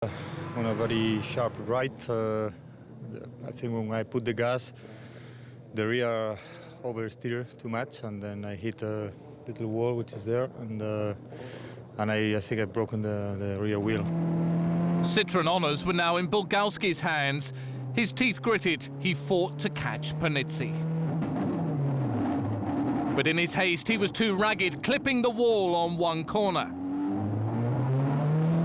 On a very sharp right, I think when I put the gas, the rear oversteer too much, and then I hit a little wall which is there, and I think I've broken the rear wheel. Citroën honours were now in Bulgalski's hands. His teeth gritted, he fought to catch Panizzi. But in his haste, he was too ragged, clipping the wall on one corner.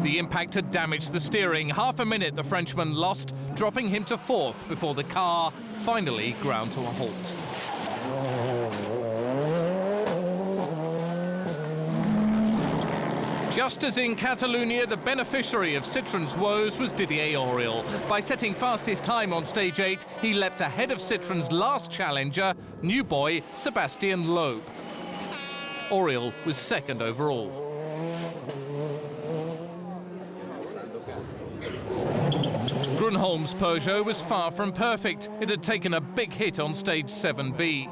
The impact had damaged the steering. Half a minute the Frenchman lost, dropping him to fourth before the car finally ground to a halt. Just as in Catalonia, the beneficiary of Citroën's woes was Didier Auriol. By setting fastest time on stage 8, he leapt ahead of Citroën's last challenger, new boy Sébastien Loeb. Auriol was second overall. Gronholm's Peugeot was far from perfect. It had taken a big hit on stage 7B.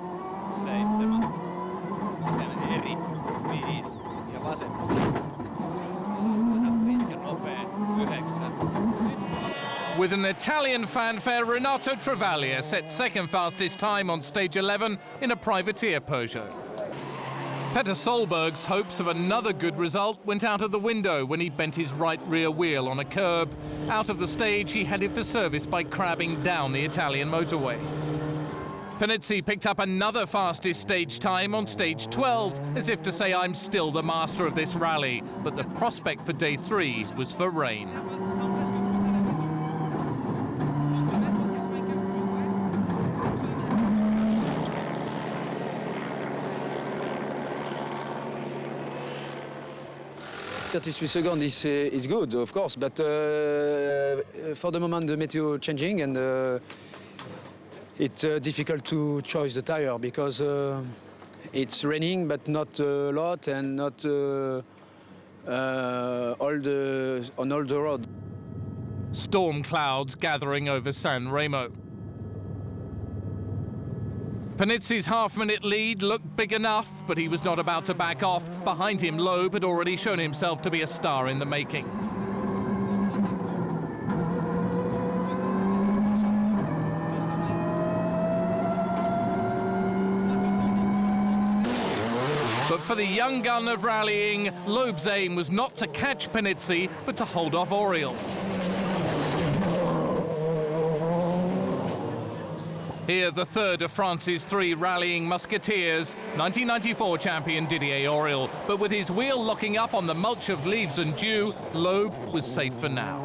With an Italian fanfare, Renato Travaglia set second fastest time on stage 11 in a privateer Peugeot. Peter Solberg's hopes of another good result went out of the window when he bent his right rear wheel on a curb. Out of the stage, he headed for service by crabbing down the Italian motorway. Panizzi picked up another fastest stage time on stage 12, as if to say, I'm still the master of this rally. But the prospect for day 3 was for rain. Seconds is good, of course, but for the moment the meteo changing, and it's difficult to choose the tire because it's raining, but not a lot, and not on all the road. Storm clouds gathering over San Remo. Panizzi's half-minute lead looked big enough, but he was not about to back off. Behind him, Loeb had already shown himself to be a star in the making. But for the young gun of rallying, Loeb's aim was not to catch Panizzi, but to hold off Auriol. Here, the third of France's 3 rallying musketeers, 1994 champion Didier Auriol. But with his wheel locking up on the mulch of leaves and dew, Loeb was safe for now.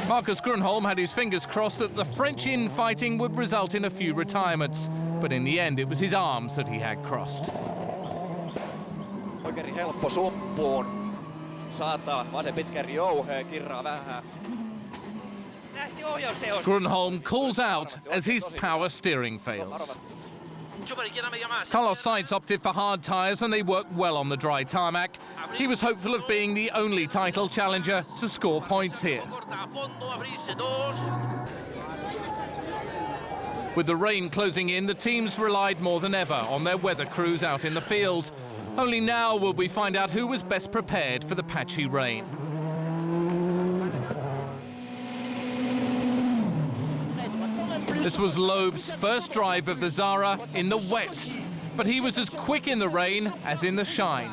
Marcus Gronholm had his fingers crossed that the French infighting would result in a few retirements. But in the end, it was his arms that he had crossed. Oikein helppo suppuun. Saattaa vasen pitkä rouhe, kirraa vähän. Gronholm calls out as his power steering fails. Carlos Sainz opted for hard tyres and they worked well on the dry tarmac. He was hopeful of being the only title challenger to score points here. With the rain closing in, the teams relied more than ever on their weather crews out in the field. Only now will we find out who was best prepared for the patchy rain. This was Loeb's first drive of the Zara in the wet, but he was as quick in the rain as in the shine.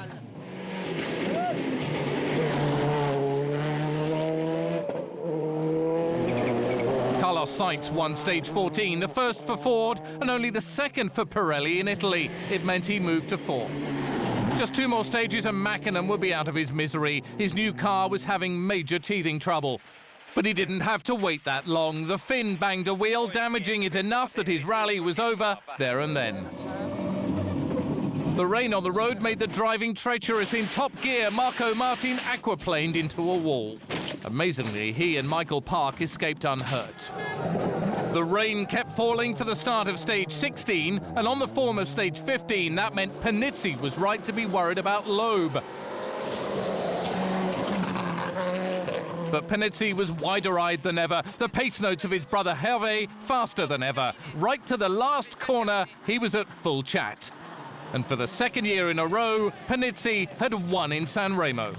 Carlos Sainz won stage 14, the first for Ford and only the second for Pirelli in Italy. It meant he moved to fourth. Just 2 more stages and Mackinnon would be out of his misery. His new car was having major teething trouble. But he didn't have to wait that long. The Finn banged a wheel, damaging it enough that his rally was over there and then. The rain on the road made the driving treacherous. In top gear, Marco Martin aquaplaned into a wall. Amazingly, he and Michael Park escaped unhurt. The rain kept falling for the start of stage 16, and on the form of stage 15, that meant Panizzi was right to be worried about Loeb. But Panizzi was wider-eyed than ever, the pace notes of his brother Hervé faster than ever. Right to the last corner, he was at full chat. And for the second year in a row, Panizzi had won in San Remo.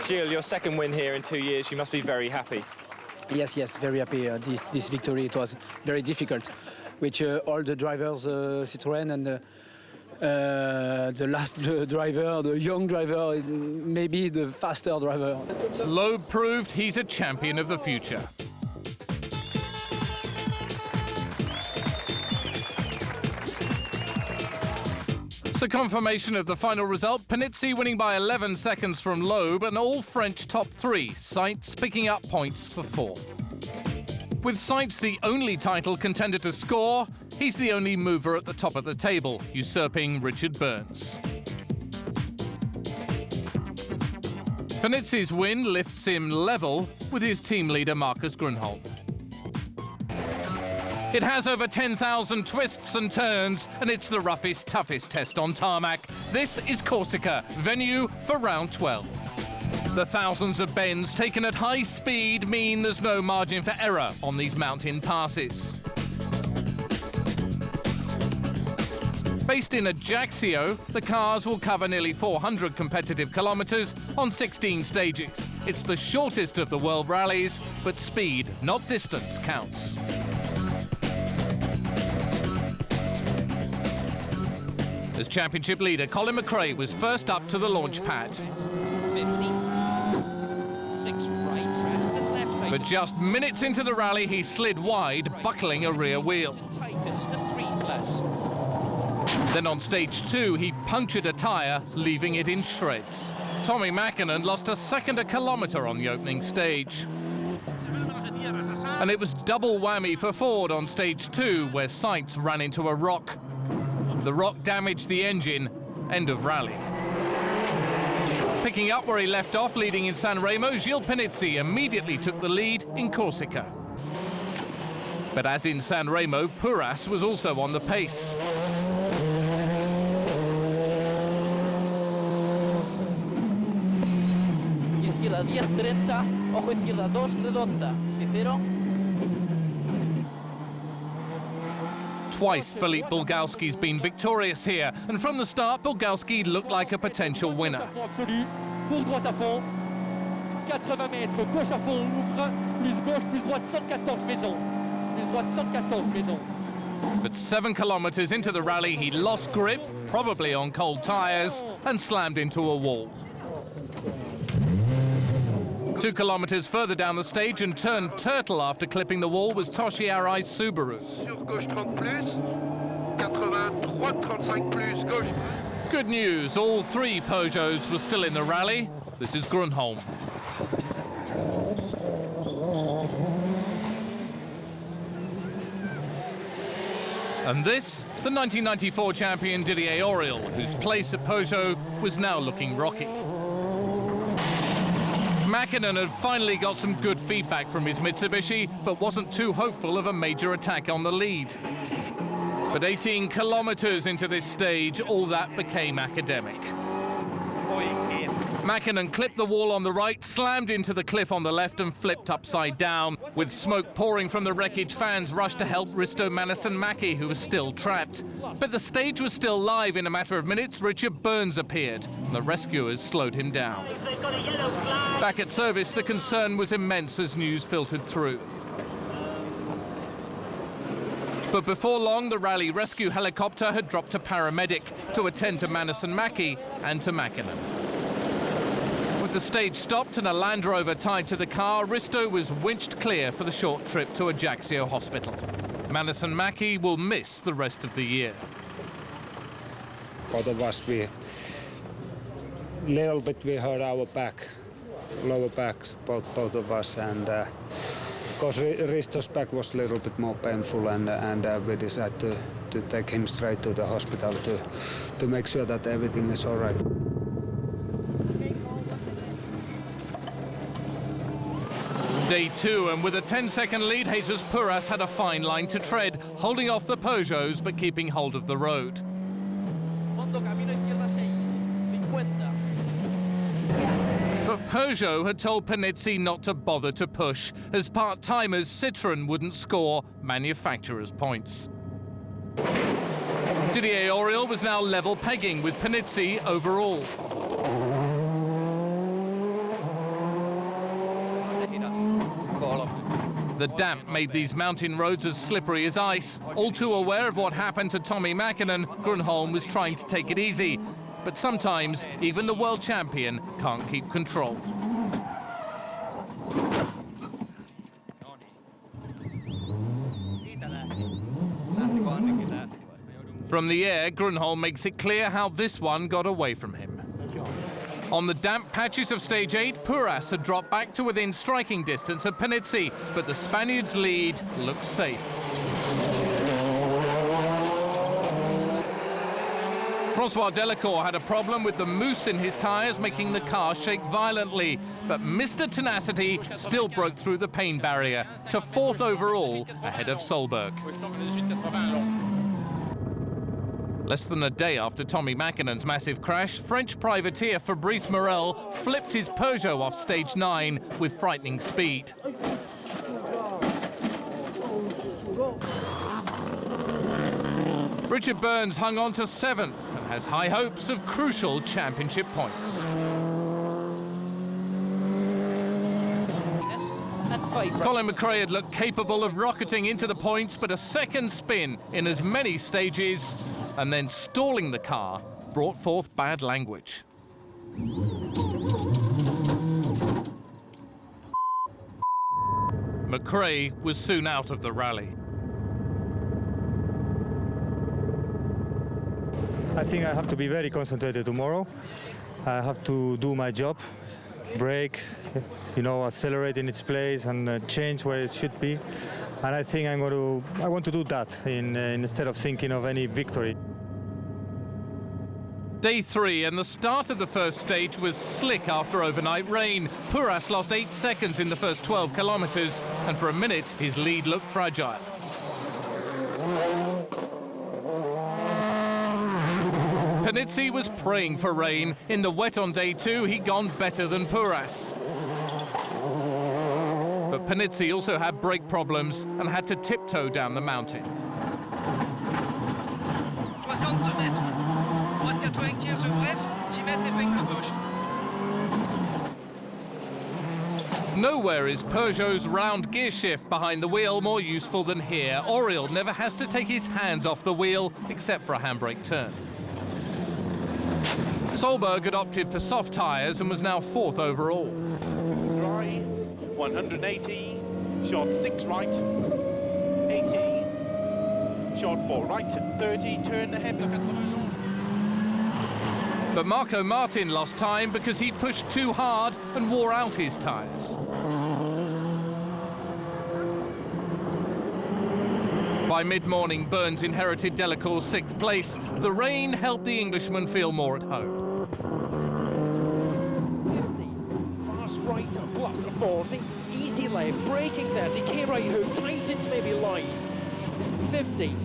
Gilles, your second win here in 2 years, you must be very happy. Yes, very happy. This victory, it was very difficult, which all the drivers, Citroën and the last driver, the young driver, maybe the faster driver. Loeb proved he's a champion of the future. So confirmation of the final result, Panizzi winning by 11 seconds from Loeb, and all French top three, Sainz picking up points for fourth. With Sainz the only title contender to score, he's the only mover at the top of the table, usurping Richard Burns. Panizzi's win lifts him level with his team leader Marcus Gronholm. It has over 10,000 twists and turns, and it's the roughest, toughest test on tarmac. This is Corsica, venue for round 12. The thousands of bends taken at high speed mean there's no margin for error on these mountain passes. Based in Ajaccio, the cars will cover nearly 400 competitive kilometres on 16 stages. It's the shortest of the world rallies, but speed, not distance, counts. As championship leader, Colin McRae was first up to the launch pad. But just minutes into the rally, he slid wide, buckling a rear wheel. Then on stage 2, he punctured a tyre, leaving it in shreds. Tommy Mäkinen lost a second a kilometre on the opening stage. And it was double whammy for Ford on stage 2, where Sainz ran into a rock. The rock damaged the engine. End of rally. Picking up where he left off, leading in San Remo, Gilles Panizzi immediately took the lead in Corsica. But as in San Remo, Puras was also on the pace. Izquierda 10.30, ojo izquierda 2 redonda, sincero. Twice Philippe Bulgalski's been victorious here, and from the start Bulgalski looked like a potential winner. Pour droite à fond, 80 mètres, gauche à fond, ouvre, plus gauche, plus droite, 114 maisons. Plus droite, 114 maisons. But 7 kilometres into the rally, he lost grip, probably on cold tyres, and slammed into a wall. 2 kilometres further down the stage and turned turtle after clipping the wall was Toshi Arai's Subaru. Good news, all 3 Peugeots were still in the rally. This is Gronholm. And this, the 1994 champion Didier Auriol, whose place at Peugeot was now looking rocky. Mäkinen had finally got some good feedback from his Mitsubishi, but wasn't too hopeful of a major attack on the lead. But 18 kilometres into this stage, all that became academic. Mäkinen clipped the wall on the right, slammed into the cliff on the left and flipped upside down. With smoke pouring from the wreckage, fans rushed to help Risto Mäkinen, who was still trapped. But the stage was still live. In a matter of minutes, Richard Burns appeared, and the rescuers slowed him down. Back at service, the concern was immense as news filtered through. But before long, the rally rescue helicopter had dropped a paramedic to attend to Mäkinen and to Mäkinen. With the stage stopped and a Land Rover tied to the car, Risto was winched clear for the short trip to Ajaccio Hospital. Mäkinen will miss the rest of the year. Both of us, we hurt our back, lower backs, both of us, and of course Risto's back was a little bit more painful, and we decided to take him straight to the hospital to make sure that everything is all right. Day 2, and with a 10-second lead, Jesus Puras had a fine line to tread, holding off the Peugeots but keeping hold of the road. But Peugeot had told Panizzi not to bother to push, as part-timers Citroën wouldn't score manufacturers' points. Didier Auriol was now level pegging with Panizzi overall. The damp made these mountain roads as slippery as ice. All too aware of what happened to Tommi Mäkinen, Gronholm was trying to take it easy. But sometimes, even the world champion can't keep control. From the air, Gronholm makes it clear how this one got away from him. On the damp patches of stage 8, Puras had dropped back to within striking distance of Panizzi, but the Spaniard's lead looks safe. François Delacour had a problem with the mousse in his tyres, making the car shake violently. But Mr. Tenacity still broke through the pain barrier to 4th overall, ahead of Solberg. Less than a day after Tommi Mäkinen's massive crash, French privateer Fabrice Morel flipped his Peugeot off stage 9 with frightening speed. Richard Burns hung on to 7th and has high hopes of crucial championship points. Colin McRae had looked capable of rocketing into the points, but a second spin in as many stages and then stalling the car brought forth bad language. McRae was soon out of the rally. I think I have to be very concentrated tomorrow. I have to do my job, brake, accelerate in its place and change where it should be. And I think I want to do that instead of thinking of any victory. Day 3 and the start of the first stage was slick after overnight rain. Puras lost 8 seconds in the first 12 kilometers, and for a minute his lead looked fragile. Panizzi was praying for rain. In the wet on day 2, he'd gone better than Puras. But Panizzi also had brake problems and had to tiptoe down the mountain. Nowhere is Peugeot's round gear shift behind the wheel more useful than here. Auriol never has to take his hands off the wheel except for a handbrake turn. Solberg had opted for soft tyres and was now 4th overall. Dry, 180, short 6 right, 80, short 4 right, 30, turn ahead. But Marco Martin lost time because he pushed too hard and wore out his tyres. By mid-morning, Burns inherited Delacour's 6th place. The rain helped the Englishman feel more at home. 50, fast right plus 40, easy left, braking 30, K right hook, tightens maybe line, 50.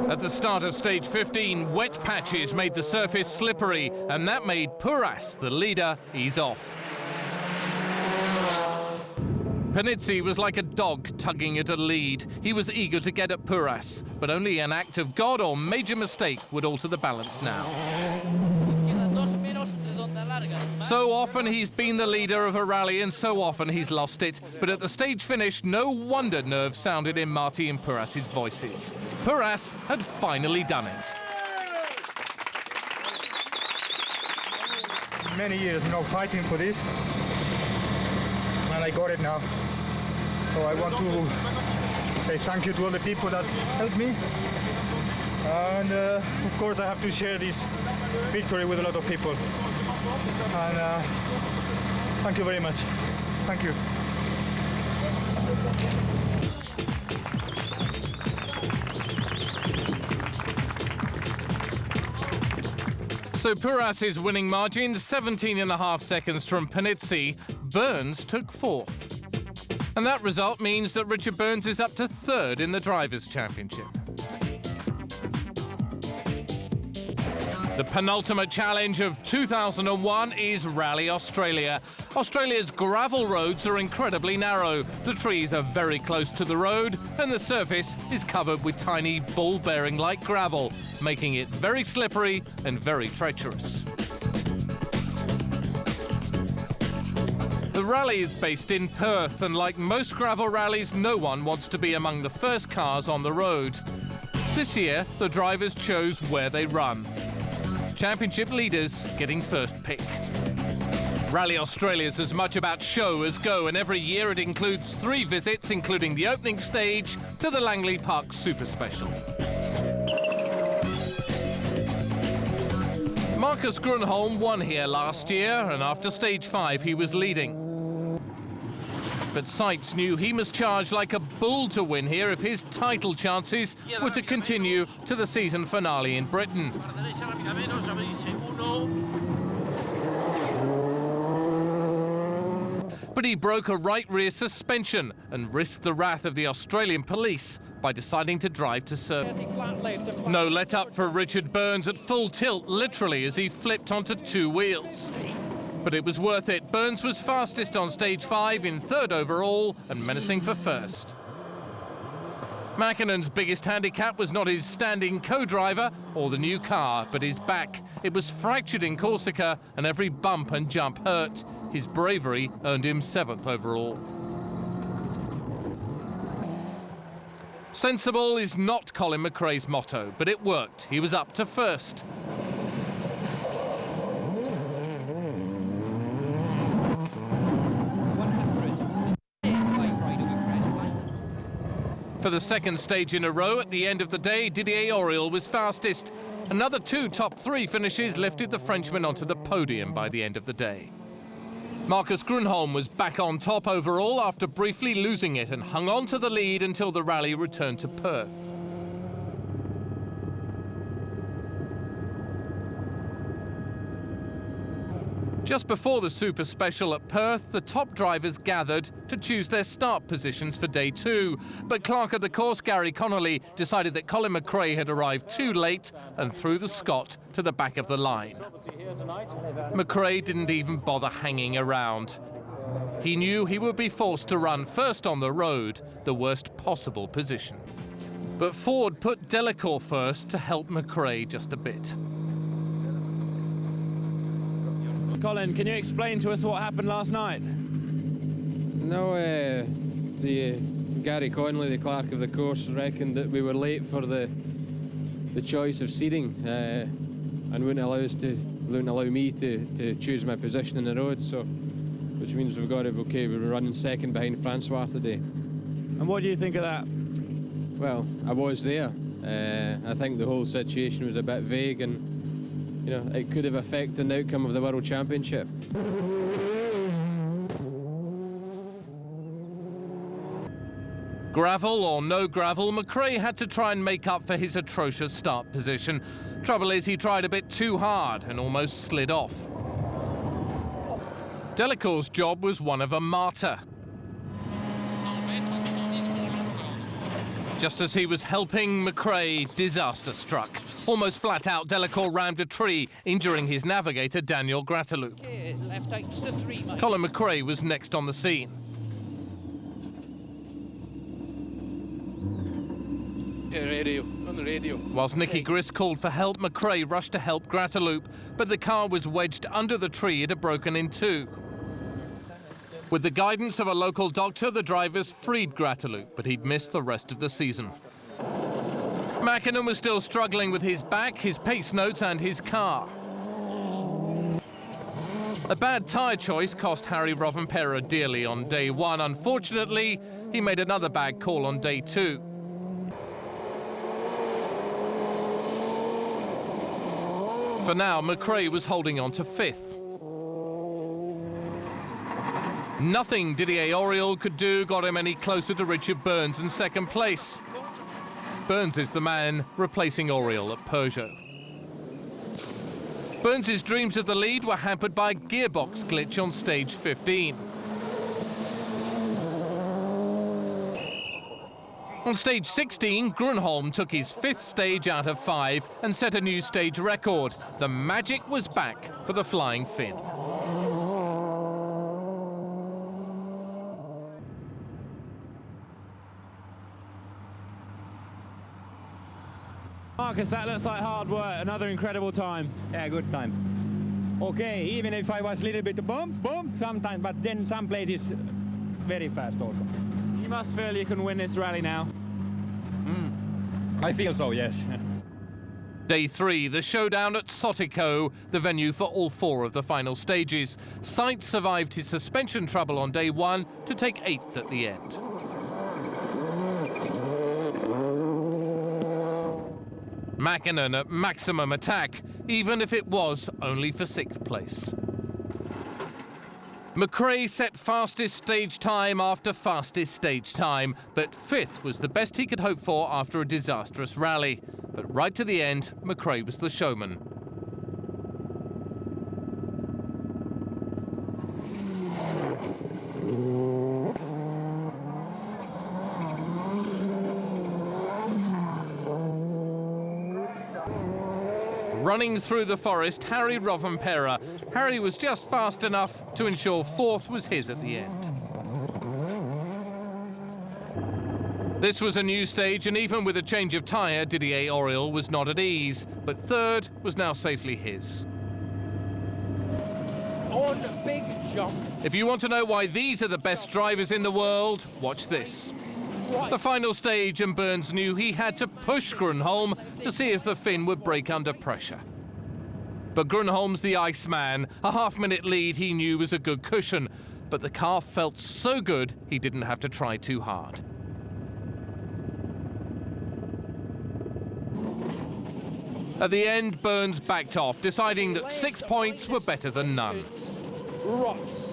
At the start of stage 15, wet patches made the surface slippery, and that made Puras, the leader, ease off. Panizzi was like a dog tugging at a lead. He was eager to get at Puras, but only an act of God or major mistake would alter the balance now. So often he's been the leader of a rally and so often he's lost it. But at the stage finish, no wonder nerves sounded in Marty and Puras' voices. Puras had finally done it. Many years, fighting for this, and I got it now. So I want to say thank you to all the people that helped me. And of course I have to share this victory with a lot of people. And thank you very much. Thank you. So Puras' winning margin, 17.5 seconds from Panizzi. Burns took 4th. And that result means that Richard Burns is up to third in the Drivers' Championship. The penultimate challenge of 2001 is Rally Australia. Australia's gravel roads are incredibly narrow. The trees are very close to the road and the surface is covered with tiny ball-bearing-like gravel, making it very slippery and very treacherous. The rally is based in Perth, and like most gravel rallies, no one wants to be among the first cars on the road. This year, the drivers chose where they run. Championship leaders getting first pick. Rally Australia is as much about show as go, and every year it includes 3 visits, including the opening stage to the Langley Park Super Special. Marcus Gronholm won here last year, and after stage 5 he was leading. But Seitz knew he must charge like a bull to win here if his title chances were to continue to the season finale in Britain. But he broke a right rear suspension and risked the wrath of the Australian police by deciding to drive to service. No let up for Richard Burns at full tilt, literally, as he flipped onto 2 wheels. But it was worth it. Burns was fastest on stage 5 in 3rd overall and menacing for 1st. Mäkkinen's biggest handicap was not his standing co-driver or the new car, but his back. It was fractured in Corsica and every bump and jump hurt. His bravery earned him 7th overall. Sensible is not Colin McRae's motto, but it worked. He was up to 1st. For the 2nd stage in a row, at the end of the day, Didier Auriol was fastest. Another 2 top 3 finishes lifted the Frenchman onto the podium by the end of the day. Marcus Gronholm was back on top overall after briefly losing it and hung on to the lead until the rally returned to Perth. Just before the Super Special at Perth, the top drivers gathered to choose their start positions for day 2. But clerk of the course, Gary Connolly, decided that Colin McRae had arrived too late and threw the Scot to the back of the line. McRae didn't even bother hanging around. He knew he would be forced to run first on the road, the worst possible position. But Ford put Delacour first to help McRae just a bit. Colin, can you explain to us what happened last night? No, Gary Connolly, the clerk of the course, reckoned that we were late for the choice of seating and wouldn't allow me to choose my position in the road. So, which means we've got it okay. We were running 2nd behind Francois today. And what do you think of that? Well, I was there. I think the whole situation was a bit vague, and you know, it could have affected the outcome of the World Championship. Gravel or no gravel, McRae had to try and make up for his atrocious start position. Trouble is, he tried a bit too hard and almost slid off. Delacour's job was one of a martyr. Just as he was helping McRae, disaster struck. Almost flat out, Delacour rammed a tree, injuring his navigator, Daniel Gratteloup. Colin McRae was next on the scene. On the radio. Whilst Nicky Grist called for help, McRae rushed to help Gratteloup, but the car was wedged under the tree it had broken in 2. With the guidance of a local doctor, the drivers freed Gratteloup, but he'd missed the rest of the season. Mäkkinen was still struggling with his back, his pace notes and his car. A bad tyre choice cost Harry Rovanperä dearly on day 1. Unfortunately, he made another bad call on day 2. For now, McRae was holding on to 5th. Nothing Didier Auriol could do got him any closer to Richard Burns in 2nd place. Burns is the man replacing Auriol at Peugeot. Burns' dreams of the lead were hampered by a gearbox glitch on stage 15. On stage 16, Gronholm took his 5th stage out of 5 and set a new stage record. The magic was back for the Flying Finn. Marcus, that looks like hard work. Another incredible time. Yeah, good time. Okay, even if I was a little bit bump sometimes, but then some places very fast also. You must feel you can win this rally now. I feel so, yes. Day 3, the showdown at Corsica, the venue for all 4 of the final stages. Sainz survived his suspension trouble on day 1 to take 8th at the end. Mäkinen at maximum attack, even if it was only for 6th place. McRae set fastest stage time after fastest stage time, but 5th was the best he could hope for after a disastrous rally. But right to the end, McRae was the showman. Running through the forest, Harry Rovanperä. Harry was just fast enough to ensure 4th was his at the end. This was a new stage, and even with a change of tyre, Didier Auriol was not at ease. But 3rd was now safely his. On big jump. If you want to know why these are the best drivers in the world, watch this. The final stage, and Burns knew he had to push Gronholm to see if the Finn would break under pressure. But Gronholm's the Iceman. A half-minute lead he knew was a good cushion, but the car felt so good he didn't have to try too hard. At the end, Burns backed off, deciding that 6 points were better than none. Rocks.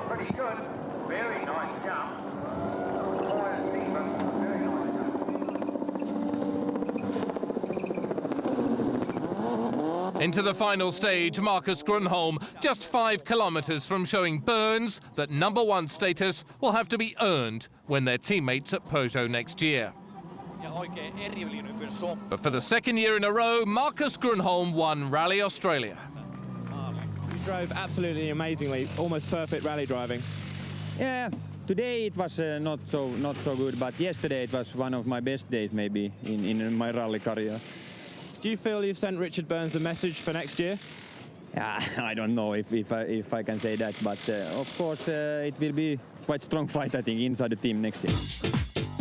Pretty good. Very nice jump. Into the final stage, Marcus Gronholm, just 5 kilometres from showing Burns that #1 status will have to be earned when they're teammates at Peugeot next year. But for the 2nd year in a row, Marcus Gronholm won Rally Australia. You drove absolutely amazingly, almost perfect rally driving. Yeah, today it was not so good, but yesterday it was one of my best days maybe in my rally career. Do you feel you've sent Richard Burns a message for next year? I don't know if I can say that, but of course it will be quite strong fight, I think, inside the team next year.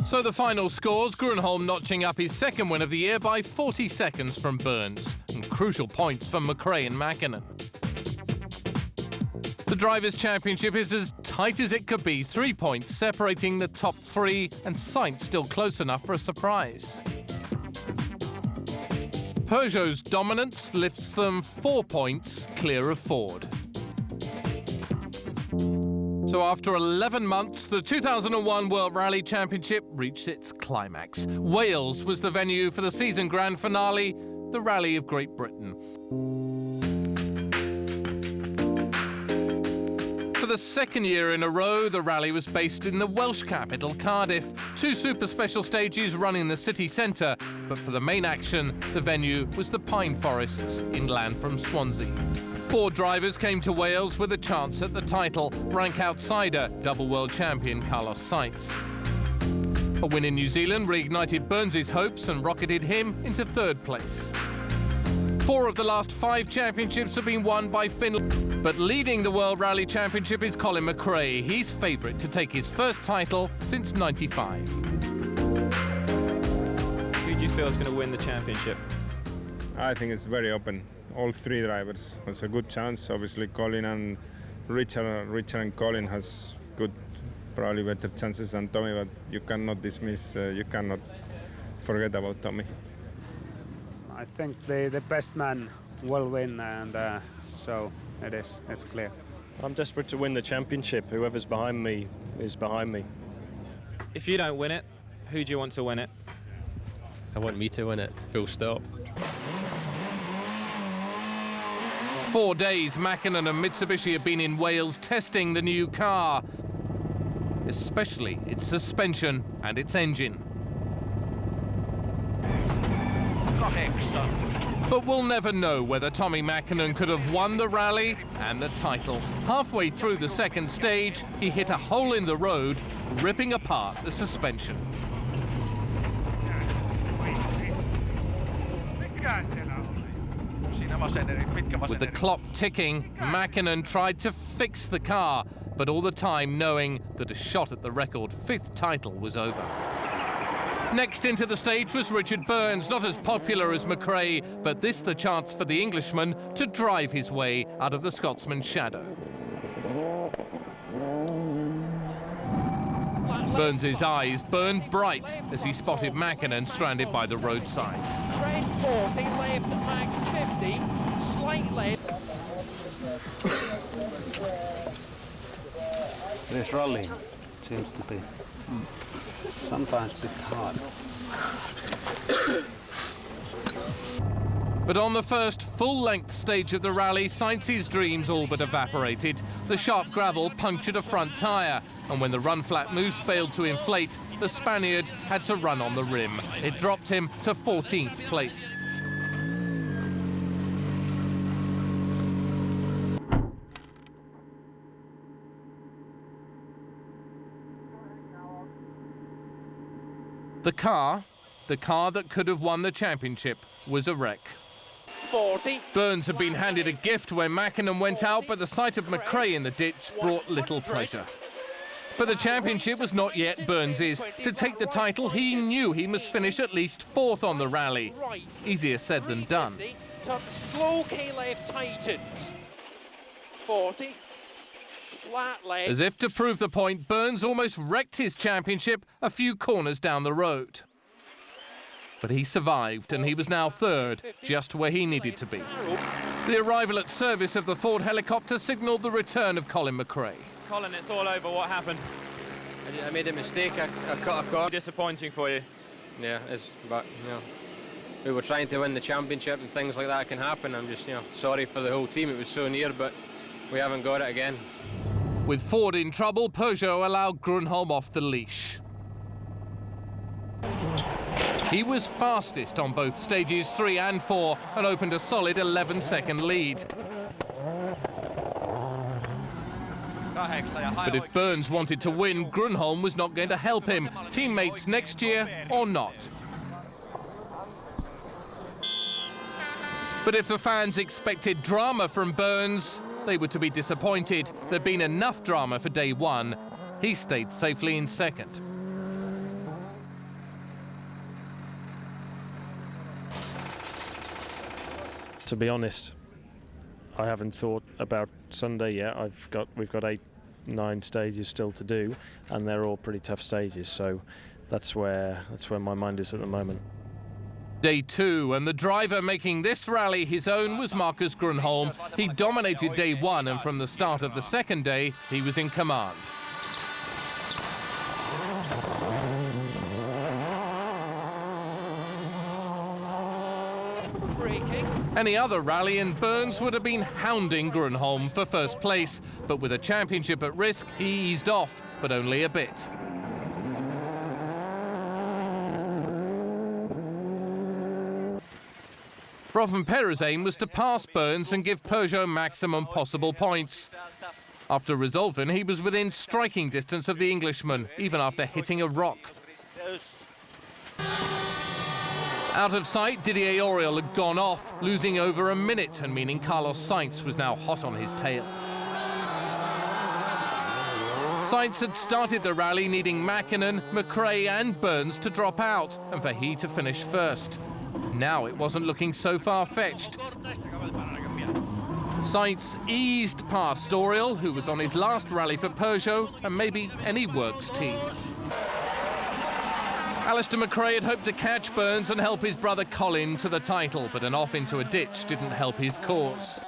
So the final scores, Gronholm notching up his 2nd win of the year by 40 seconds from Burns, and crucial points for McRae and Mäkinen. The Drivers' Championship is as tight as it could be, 3 points separating the top 3, and Sainz still close enough for a surprise. Peugeot's dominance lifts them 4 points clear of Ford. So after 11 months, the 2001 World Rally Championship reached its climax. Wales was the venue for the season grand finale, the Rally of Great Britain. For the 2nd year in a row, the rally was based in the Welsh capital, Cardiff. 2 super special stages run in the city centre, but for the main action, the venue was the pine forests inland from Swansea. 4 drivers came to Wales with a chance at the title, rank outsider, double world champion Carlos Sainz. A win in New Zealand reignited Burns' hopes and rocketed him into 3rd place. 4 of the last 5 championships have been won by Finland, but leading the World Rally Championship is Colin McRae. He's favourite to take his first title since '95. Who do you feel is going to win the championship? I think it's very open. All 3 drivers. It's a good chance. Obviously, Colin and Richard and Colin has good, probably better chances than Tommy, but you cannot dismiss, you cannot forget about Tommy. I think the best man will win, and so it's clear. I'm desperate to win the championship. Whoever's behind me is behind me. If you don't win it, who do you want to win it? I want me to win it, full stop. 4 days, Mäkinen and Mitsubishi have been in Wales testing the new car, especially its suspension and its engine. But we'll never know whether Tommi Mäkinen could have won the rally and the title. Halfway through the second stage, he hit a hole in the road, ripping apart the suspension. With the clock ticking, Mäkinen tried to fix the car, but all the time knowing that a shot at the record 5th title was over. Next into the stage was Richard Burns, not as popular as McRae, but this the chance for the Englishman to drive his way out of the Scotsman's shadow. Burns' eyes burned bright as he spotted Mäkinen stranded by the roadside. Crest 40, left at max 50, slight left. This rallying seems to be sometimes a bit hard. But on the first full-length stage of the rally, Sainz's dreams all but evaporated. The sharp gravel punctured a front tyre, and when the run-flat mousse failed to inflate, the Spaniard had to run on the rim. It dropped him to 14th place. The car that could have won the championship, was a wreck. 40. Burns had been handed a gift when Mäkinen went out, but the sight of McRae in the ditch brought little pleasure. But the championship was not yet Burns's. To take the title, he knew he must finish at least 4th on the rally. Easier said than done. Turn slow K left tightens. 40. Flat left. As if to prove the point, Burns almost wrecked his championship a few corners down the road. But he survived, and he was now 3rd, just where he needed to be. The arrival at service of the Ford helicopter signalled the return of Colin McRae. Colin, it's all over. What happened? I made a mistake. I cut a corner. Disappointing for you. Yeah, but we were trying to win the championship, and things like that can happen. I'm just sorry for the whole team. It was so near, but we haven't got it again. With Ford in trouble, Peugeot allowed Gronholm off the leash. He was fastest on both stages 3 and 4 and opened a solid 11-second lead. But if Burns wanted to win, Gronholm was not going to help him. Teammates next year or not. But if the fans expected drama from Burns, they were to be disappointed. There'd been enough drama for day 1. He stayed safely in 2nd. To be honest, I haven't thought about Sunday yet. We've got 8-9 stages still to do, and they're all pretty tough stages. So that's where my mind is at the moment. Day 2, and the driver making this rally his own was Marcus Gronholm. He dominated day 1, and from the start of the second day, he was in command. Any other rally and Burns would have been hounding Gronholm for first place, but with a championship at risk, he eased off, but only a bit. Rovanpera's aim was to pass Burns and give Peugeot maximum possible points. After Resolven, he was within striking distance of the Englishman, even after hitting a rock. Out of sight, Didier Auriol had gone off, losing over a minute and meaning Carlos Sainz was now hot on his tail. Sainz had started the rally needing Mäkinen, McRae and Burns to drop out and for he to finish first. Now it wasn't looking so far-fetched. Sainz eased past Auriol, who was on his last rally for Peugeot and maybe any works team. Alistair McRae had hoped to catch Burns and help his brother Colin to the title, but an off into a ditch didn't help his cause.